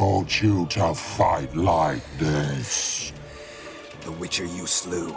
taught you to fight like this? The Witcher you slew.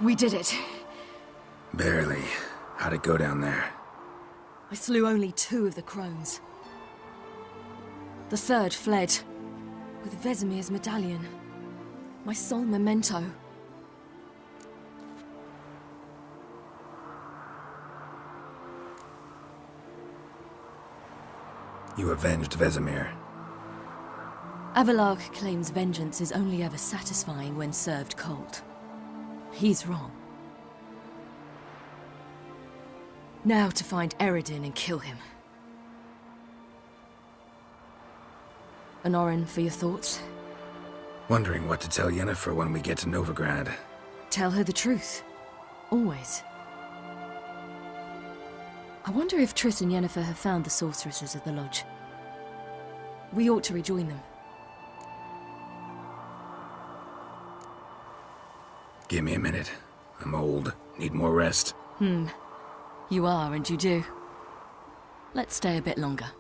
We did it. Barely. How'd it go down there? I slew only 2 of the crones. The 3rd fled, with Vesemir's medallion. My sole memento. You avenged Vesemir. Avalark claims vengeance is only ever satisfying when served cold. He's wrong. Now to find Eredin and kill him. Honorin, for your thoughts? Wondering what to tell Yennefer when we get to Novigrad. Tell her the truth. Always. I wonder if Triss and Yennefer have found the sorceresses at the lodge. We ought to rejoin them. Give me a minute. I'm old. Need more rest. You are, and you do. Let's stay a bit longer.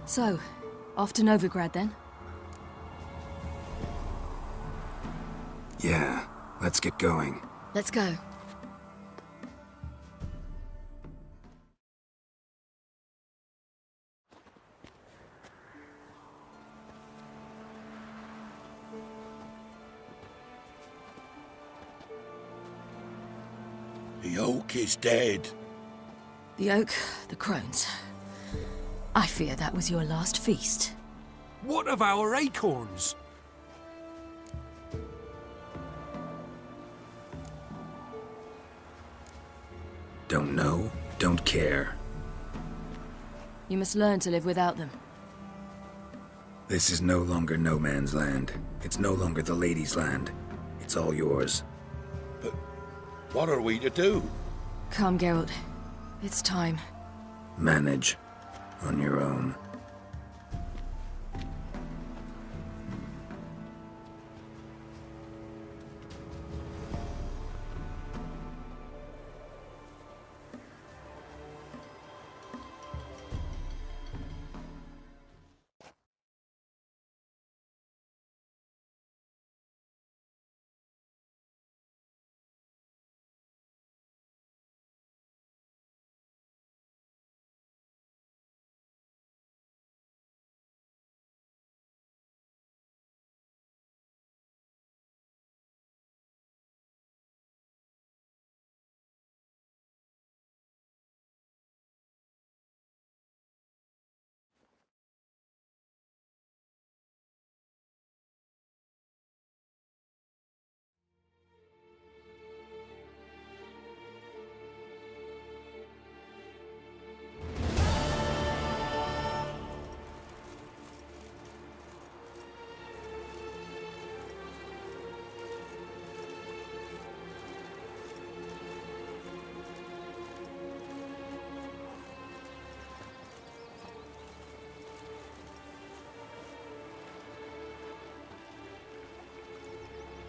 So, off to Novigrad then? Yeah, let's get going. Let's go. The oak is dead. The oak, the crones. I fear that was your last feast. What of our acorns? Don't know, don't care. You must learn to live without them. This is no longer no man's land. It's no longer the lady's land. It's all yours. But what are we to do? Come, Geralt. It's time. Manage. On your own.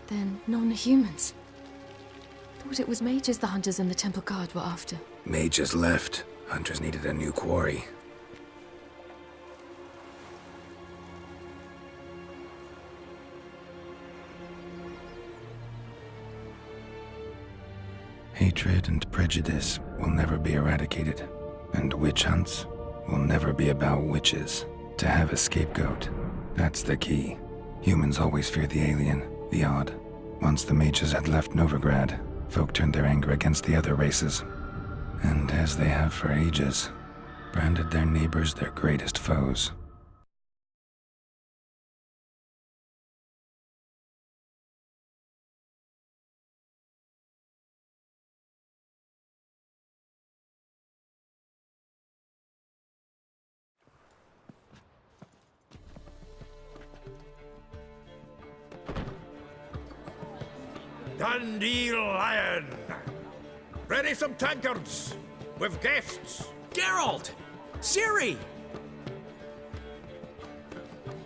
Then non-humans. Thought it was mages the hunters and the temple guard were after. Mages left. Hunters needed a new quarry. Hatred and prejudice will never be eradicated, and witch hunts will never be about witches. To have a scapegoat, that's the key. Humans always fear the alien, the odd. Once the mages had left Novigrad, folk turned their anger against the other races. And as they have for ages, branded their neighbors their greatest foes. Dandelion! Ready some tankards! With guests! Geralt! Ciri!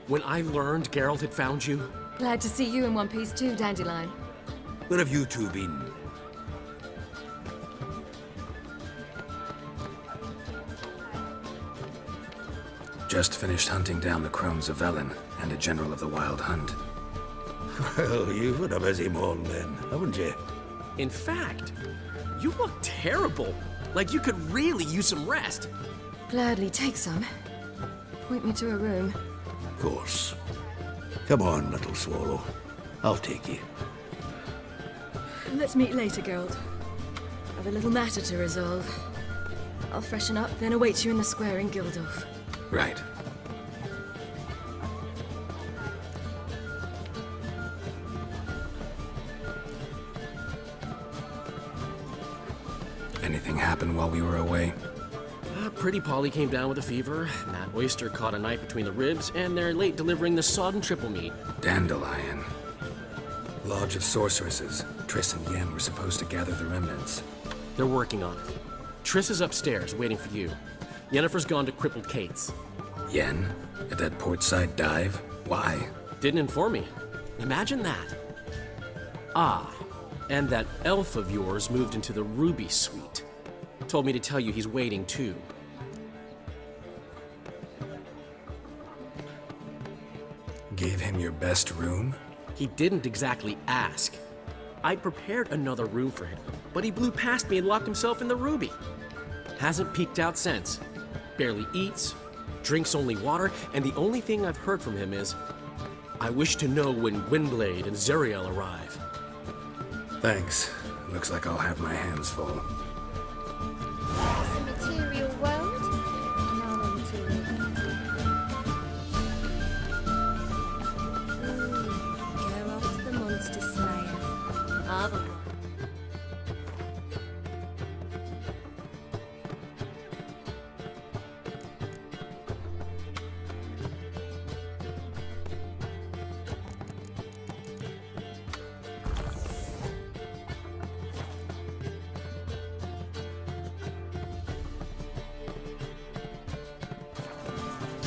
When I learned Geralt had found you, Glad to see you in one piece too, Dandelion. Where have you two been? Just finished hunting down the crones of Velen and a general of the Wild Hunt. Well, you've had a busy morning then, haven't you? in fact, you look terrible. Like you could really use some rest. Gladly take some. Point me to a room. Of course. Come on, little swallow. I'll take you. Let's meet later, Geralt. I've a little matter to resolve. I'll freshen up, then await you in the square in Gildorf. Right. Anything happen while we were away? Pretty Polly came down with a fever, Matt Oyster caught a knife between the ribs, and they're late delivering the sodden triple meat. Dandelion. Lodge of Sorceresses. Triss and Yen were supposed to gather the remnants. They're working on it. Triss is upstairs, waiting for you. Yennefer's gone to Crippled Kate's. Yen? At that portside dive? Why? Didn't inform me. Imagine that. Ah, and that elf of yours moved into the Ruby Suite. Told me to tell you he's waiting too. Gave him your best room? He didn't exactly ask. I prepared another room for him, but he blew past me and locked himself in the Ruby. Hasn't peeked out since. Barely eats, drinks only water, and the only thing I've heard from him is, I wish to know when Windblade and Zeriel arrive. Thanks. Looks like I'll have my hands full. It's a material world, non-material. Geralt the Monster Slayer. Other one.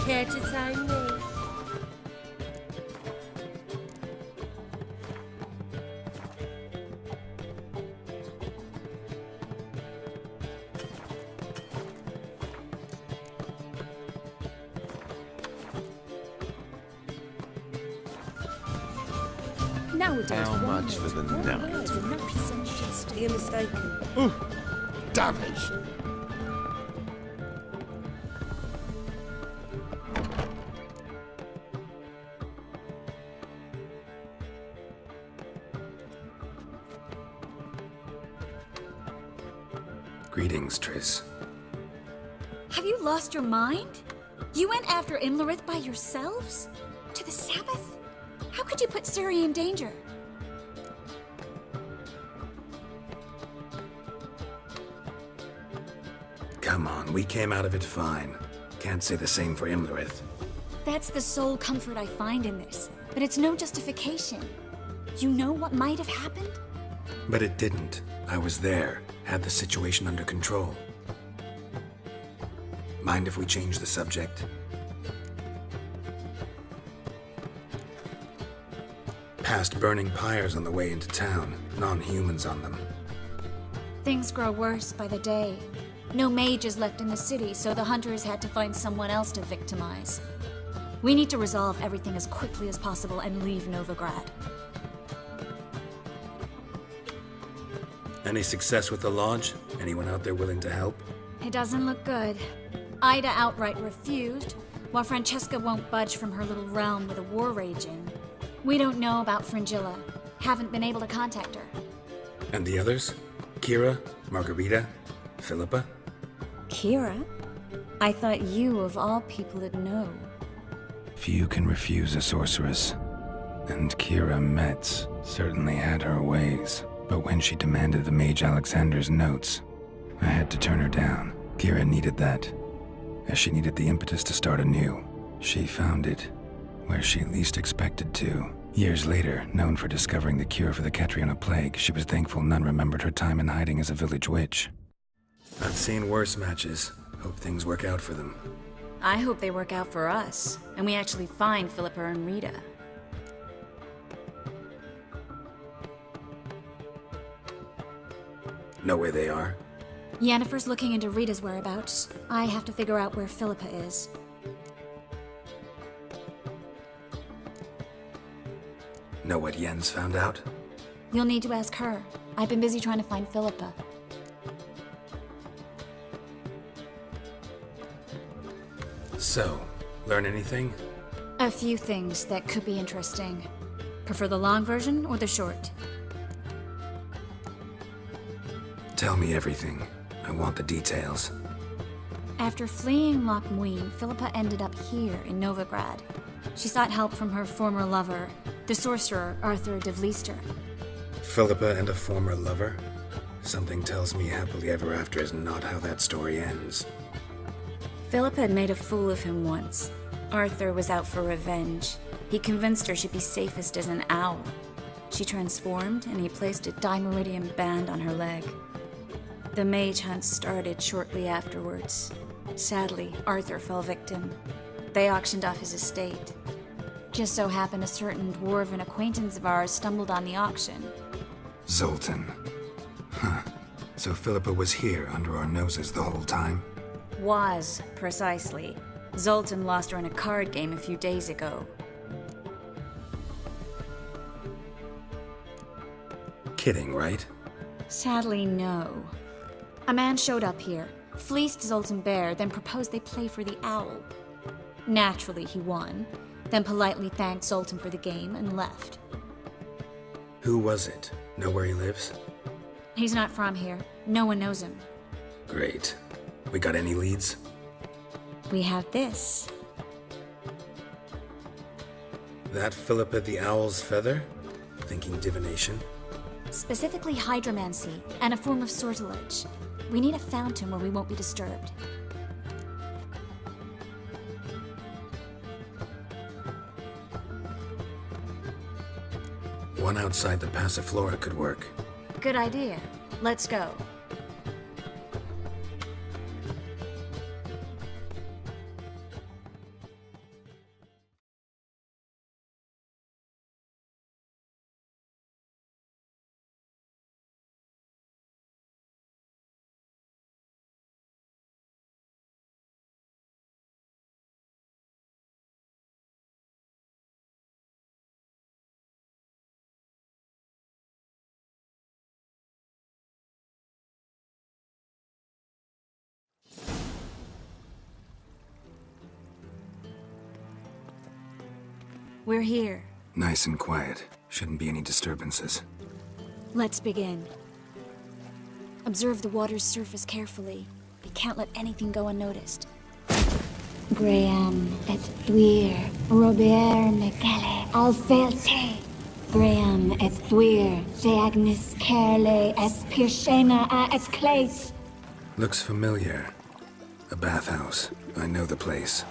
Care to time me? Nowadays, How much for the night? You're mistaken. Damn it! Greetings, Triss. Have you lost your mind? You went after Imlerith by yourselves? To the Sabbath? How could you put Ciri in danger? Come on, we came out of it fine. Can't say the same for Imlerith. That's the sole comfort I find in this. But it's no justification. You know what might have happened? But it didn't. I was there, had the situation under control. Mind if we change the subject? passed burning pyres on the way into town, non-humans on them. Things grow worse by the day. No mages left in the city, so the hunters had to find someone else to victimize. We need to resolve everything as quickly as possible and leave Novigrad. Any success with the lodge? Anyone out there willing to help? It doesn't look good. Ida outright refused, while Francesca won't budge from her little realm with a war raging. We don't know about Fringilla. Haven't been able to contact her. And the others? Kira? Margarita? Philippa? Kira? I thought you, of all people, would know. Few can refuse a sorceress. And Kira Metz certainly had her ways. But when she demanded the Mage Alexander's notes, I had to turn her down. Kira needed that, as she needed the impetus to start anew. She found it where she least expected to. Years later, known for discovering the cure for the Catriona plague, she was thankful none remembered her time in hiding as a village witch. I've seen worse matches. Hope things work out for them. I hope they work out for us, and we actually find Philippa and Rita. Know where they are? Yennefer's looking into Rita's whereabouts. I have to figure out where Philippa is. Know what Yen's found out? You'll need to ask her. I've been busy trying to find Philippa. So, learn anything? A few things that could be interesting. Prefer the long version or the short? Tell me everything. I want the details. After fleeing Loch Muin, Philippa ended up here in Novigrad. She sought help from her former lover, the sorcerer Arthur de Vlister. Philippa and a former lover? Something tells me happily ever after is not how that story ends. Philippa had made a fool of him once. Arthur was out for revenge. He convinced her she'd be safest as an owl. She transformed, and he placed a dimeridium band on her leg. The mage hunt started shortly afterwards. Sadly, Arthur fell victim. They auctioned off his estate. Just so happened a certain dwarven acquaintance of ours stumbled on the auction. Zoltan. Huh. So Philippa was here under our noses the whole time? Was, precisely. Zoltan lost her in a card game a few days ago. Kidding, right? Sadly, no. A man showed up here, fleeced Zoltan bare, then proposed they play for the owl. Naturally, he won, then politely thanked Zoltan for the game and left. Who was it? Know where he lives? He's not from here. No one knows him. Great. We got any leads? We have this. That Philippa the Owl's feather? Thinking divination? Specifically hydromancy, and a form of sortilege. We need a fountain where we won't be disturbed. One outside the Passiflora could work. Good idea. Let's go. We're here. Nice and quiet. Shouldn't be any disturbances. Let's begin. Observe the water's surface carefully. We can't let anything go unnoticed. Graham et thuir, Robert Mecale, Alfelte. Graham et thuir, de Agnes Kerle, es Pirshena a et Clates. Looks familiar. A bathhouse. I know the place.